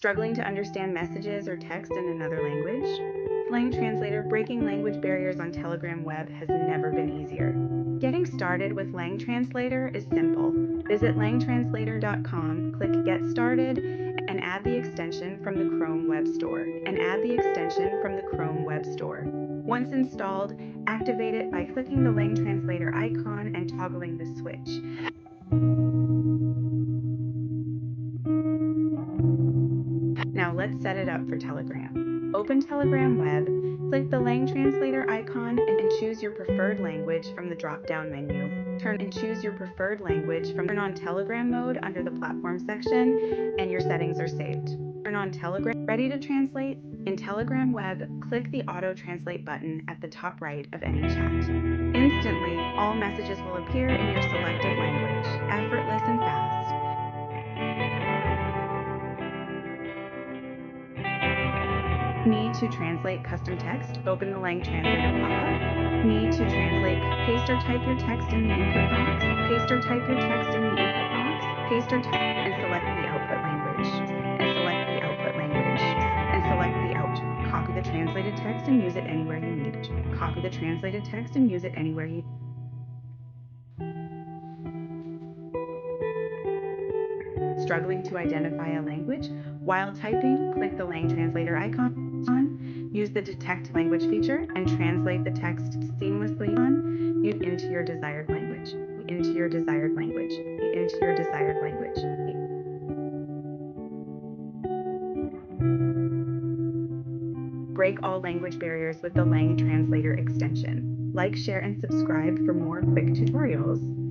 Struggling to understand messages or text in another language? Lang Translator breaking language barriers on Telegram web has never been easier. Getting started with Lang Translator is simple. Visit langtranslator.com, click Get Started, and add the extension from the Chrome Web Store. Once installed, activate it by clicking the Lang Translator icon and toggling the switch. Now let's set it up for Telegram. Open Telegram web, click the Lang Translator icon and choose your preferred language from the drop-down menu. Turn on Telegram mode under the platform section and your settings are saved. Turn on Telegram. Ready to translate? In Telegram web, click the Auto Translate button at the top right of any chat. Instantly, all messages will appear in your selected language. Effortless and fast. Need to translate custom text? Open the Lang Translator pop-up. Need to translate? Paste or type your text in the input box. And select the output language. Copy the translated text and use it anywhere you need. Struggling to identify a language? While typing, click the Lang Translator icon. Use the Detect Language feature and translate the text seamlessly into your desired language. Break all language barriers with the Lang Translator extension. Like, share, and subscribe for more quick tutorials.